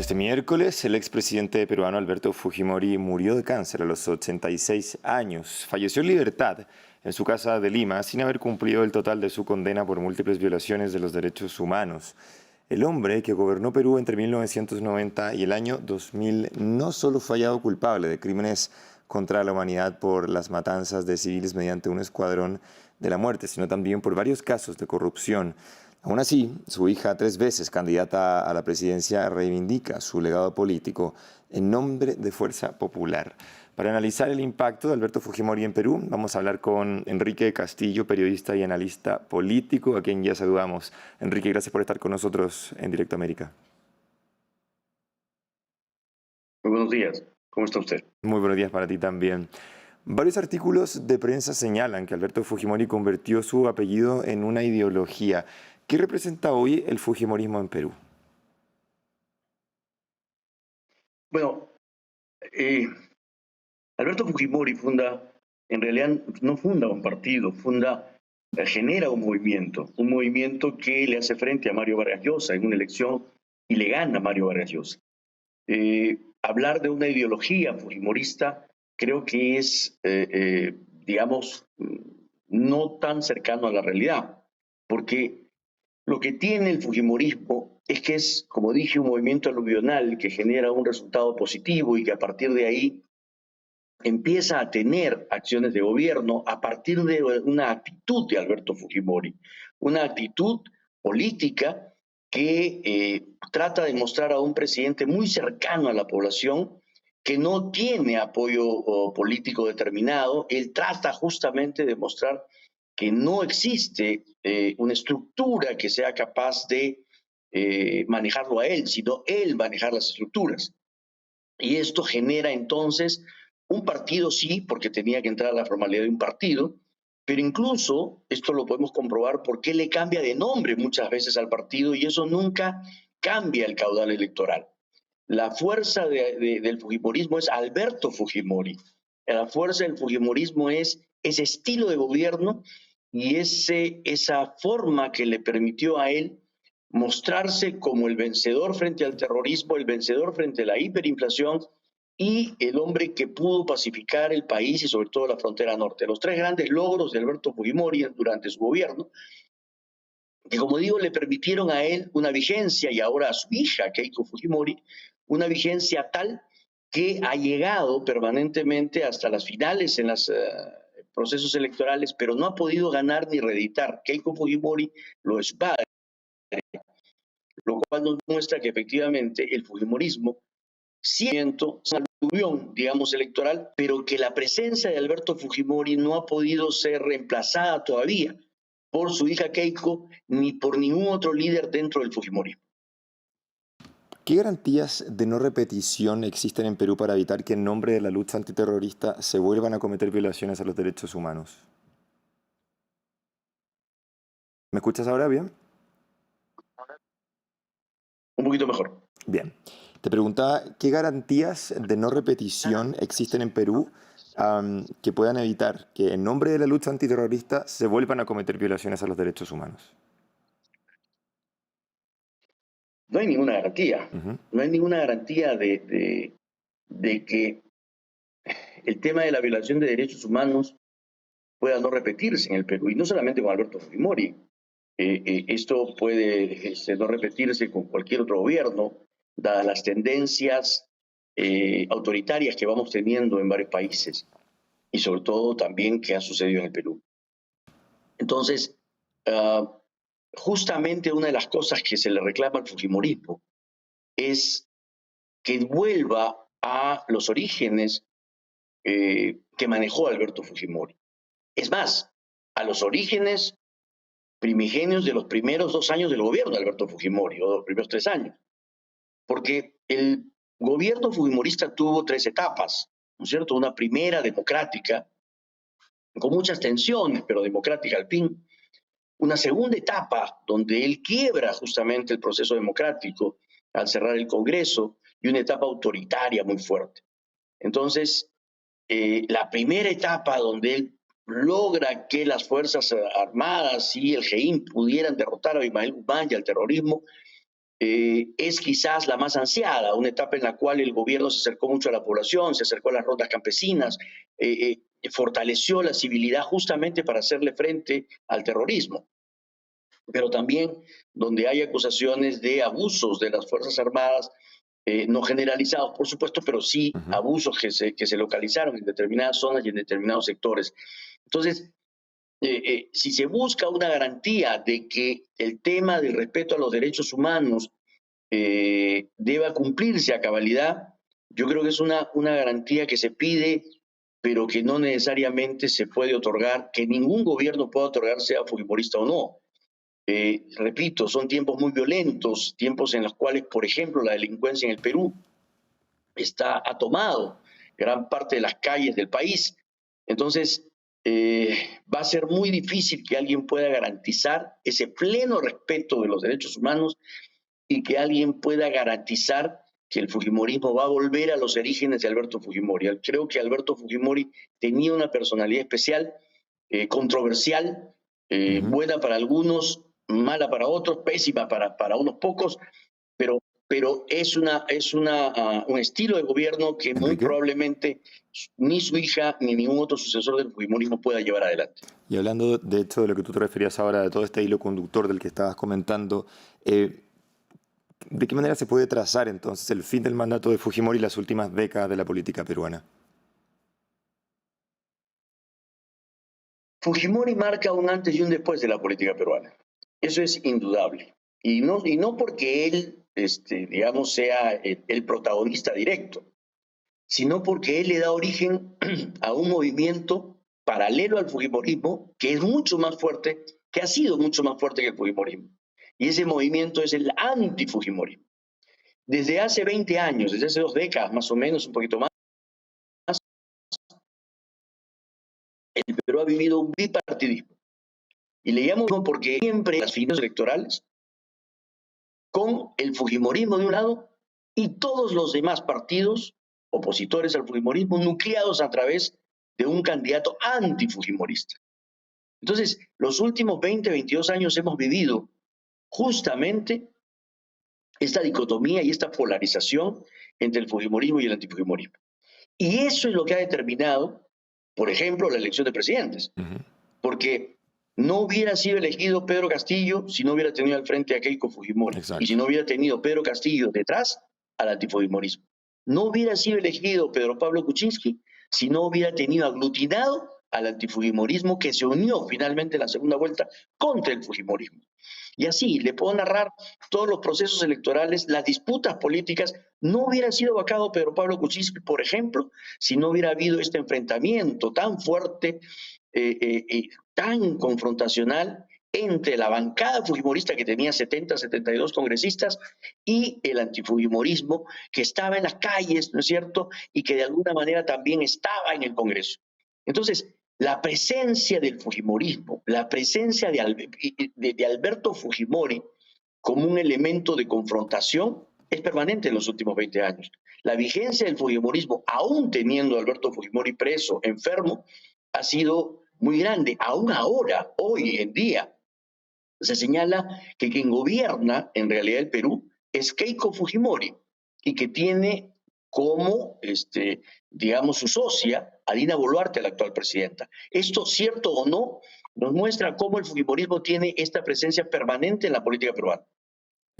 Este miércoles, el expresidente peruano Alberto Fujimori murió de cáncer a los 86 años. Falleció en libertad en su casa de Lima sin haber cumplido el total de su condena por múltiples violaciones de los derechos humanos. El hombre que gobernó Perú entre 1990 y el año 2000 no solo fue hallado culpable de crímenes contra la humanidad por las matanzas de civiles mediante un escuadrón de la muerte, sino también por varios casos de corrupción. Aún así, su hija, 3 veces candidata a la presidencia, reivindica su legado político en nombre de Fuerza Popular. Para analizar el impacto de Alberto Fujimori en Perú, vamos a hablar con Enrique Castillo, periodista y analista político, a quien ya saludamos. Enrique, gracias por estar con nosotros en Directo América. Muy buenos días. ¿Cómo está usted? Muy buenos días para ti también. Varios artículos de prensa señalan que Alberto Fujimori convirtió su apellido en una ideología. ¿Qué representa hoy el fujimorismo en Perú? Bueno, Alberto Fujimori en realidad no funda un partido, genera un movimiento que le hace frente a Mario Vargas Llosa en una elección y le gana a Mario Vargas Llosa. Hablar de una ideología fujimorista creo que es, digamos, no tan cercano a la realidad, porque lo que tiene el fujimorismo es que es, como dije, un movimiento aluvional que genera un resultado positivo y que a partir de ahí empieza a tener acciones de gobierno a partir de una actitud de Alberto Fujimori, una actitud política que trata de mostrar a un presidente muy cercano a la población, que no tiene apoyo político determinado. Él trata justamente de mostrar que no existe una estructura que sea capaz de manejarlo a él, sino él manejar las estructuras. Y esto genera entonces un partido, sí, porque tenía que entrar a la formalidad de un partido, pero incluso esto lo podemos comprobar porque le cambia de nombre muchas veces al partido y eso nunca cambia el caudal electoral. La fuerza del fujimorismo es Alberto Fujimori. La fuerza del fujimorismo es ese estilo de gobierno y esa forma que le permitió a él mostrarse como el vencedor frente al terrorismo, el vencedor frente a la hiperinflación y el hombre que pudo pacificar el país y sobre todo la frontera norte. Los 3 grandes logros de Alberto Fujimori durante su gobierno, que como digo le permitieron a él una vigencia y ahora a su hija Keiko Fujimori, una vigencia tal que ha llegado permanentemente hasta las finales en los procesos electorales, pero no ha podido ganar ni reeditar. Keiko Fujimori lo es padre, lo cual nos muestra que efectivamente el fujimorismo siento un aluvión, digamos, electoral, pero que la presencia de Alberto Fujimori no ha podido ser reemplazada todavía por su hija Keiko ni por ningún otro líder dentro del fujimorismo. ¿Qué garantías de no repetición existen en Perú para evitar que en nombre de la lucha antiterrorista se vuelvan a cometer violaciones a los derechos humanos? ¿Me escuchas ahora bien? Un poquito mejor. Bien. Te preguntaba, ¿qué garantías de no repetición existen en Perú que puedan evitar que en nombre de la lucha antiterrorista se vuelvan a cometer violaciones a los derechos humanos? No hay ninguna garantía. Ujú. No hay ninguna garantía de que el tema de la violación de derechos humanos pueda no repetirse en el Perú. Y no solamente con Alberto Fujimori. Esto puede no repetirse con cualquier otro gobierno, dadas las tendencias autoritarias que vamos teniendo en varios países y sobre todo también que ha sucedido en el Perú. Entonces, justamente una de las cosas que se le reclama al fujimorismo es que vuelva a los orígenes que manejó Alberto Fujimori. Es más, a los orígenes primigenios de los primeros 2 años del gobierno de Alberto Fujimori, o los primeros 3 años. Porque el gobierno fujimorista tuvo 3 etapas, ¿no es cierto? Una primera democrática, con muchas tensiones, pero democrática al fin. Una segunda etapa donde él quiebra justamente el proceso democrático al cerrar el Congreso y una etapa autoritaria muy fuerte. Entonces, la primera etapa donde él logra que las Fuerzas Armadas y el GEIN pudieran derrotar a Ismael Guzmán y al terrorismo, es quizás la más ansiada, una etapa en la cual el gobierno se acercó mucho a la población, se acercó a las rondas campesinas, fortaleció la civilidad justamente para hacerle frente al terrorismo, pero también donde hay acusaciones de abusos de las Fuerzas Armadas, no generalizados, por supuesto, pero sí abusos que se localizaron en determinadas zonas y en determinados sectores. Entonces, si se busca una garantía de que el tema del respeto a los derechos humanos deba cumplirse a cabalidad, yo creo que es una garantía que se pide, pero que no necesariamente se puede otorgar, que ningún gobierno pueda otorgar, sea fujimorista o no. Repito, son tiempos muy violentos, tiempos en los cuales, por ejemplo, la delincuencia en el Perú ha tomado gran parte de las calles del país. Entonces, va a ser muy difícil que alguien pueda garantizar ese pleno respeto de los derechos humanos y que alguien pueda garantizar que el fujimorismo va a volver a los orígenes de Alberto Fujimori. Creo que Alberto Fujimori tenía una personalidad especial, controversial, buena para algunos, mala para otros, pésima para unos pocos, pero es un estilo de gobierno que muy Enrique. probablemente ni su hija ni ningún otro sucesor del fujimorismo pueda llevar adelante. Y hablando de hecho de lo que tú te referías ahora, de todo este hilo conductor del que estabas comentando, ¿de qué manera se puede trazar entonces el fin del mandato de Fujimori y las últimas décadas de la política peruana? Fujimori marca un antes y un después de la política peruana. Eso es indudable. Y no porque él, digamos, sea el protagonista directo, sino porque él le da origen a un movimiento paralelo al fujimorismo que es mucho más fuerte, que ha sido mucho más fuerte que el fujimorismo. Y ese movimiento es el antifujimorismo. Desde hace 20 años, desde hace 2 décadas más o menos, un poquito más, el Perú ha vivido un bipartidismo. Y le llamo porque siempre las fines electorales con el fujimorismo de un lado y todos los demás partidos opositores al fujimorismo nucleados a través de un candidato antifujimorista. Entonces, los últimos 20, 22 años hemos vivido justamente esta dicotomía y esta polarización entre el fujimorismo y el antifujimorismo. Y eso es lo que ha determinado, por ejemplo, la elección de presidentes. Porque no hubiera sido elegido Pedro Castillo si no hubiera tenido al frente a Keiko Fujimori. Exacto. Y si no hubiera tenido Pedro Castillo detrás al antifujimorismo. No hubiera sido elegido Pedro Pablo Kuczynski si no hubiera tenido aglutinado al antifujimorismo que se unió finalmente en la segunda vuelta contra el fujimorismo. Y así le puedo narrar todos los procesos electorales, las disputas políticas. No hubiera sido vacado Pedro Pablo Kuczynski, por ejemplo, si no hubiera habido este enfrentamiento tan fuerte, tan confrontacional entre la bancada fujimorista que tenía 70, 72 congresistas y el antifujimorismo que estaba en las calles, ¿no es cierto? Y que de alguna manera también estaba en el Congreso. Entonces, la presencia del fujimorismo, la presencia de Alberto Fujimori como un elemento de confrontación es permanente en los últimos 20 años. La vigencia del fujimorismo, aún teniendo a Alberto Fujimori preso, enfermo, ha sido muy grande. Aún ahora, hoy en día, se señala que quien gobierna en realidad el Perú es Keiko Fujimori y que tiene como, digamos, su socia a Dina Boluarte, la actual presidenta. Esto, cierto o no, nos muestra cómo el fujimorismo tiene esta presencia permanente en la política peruana.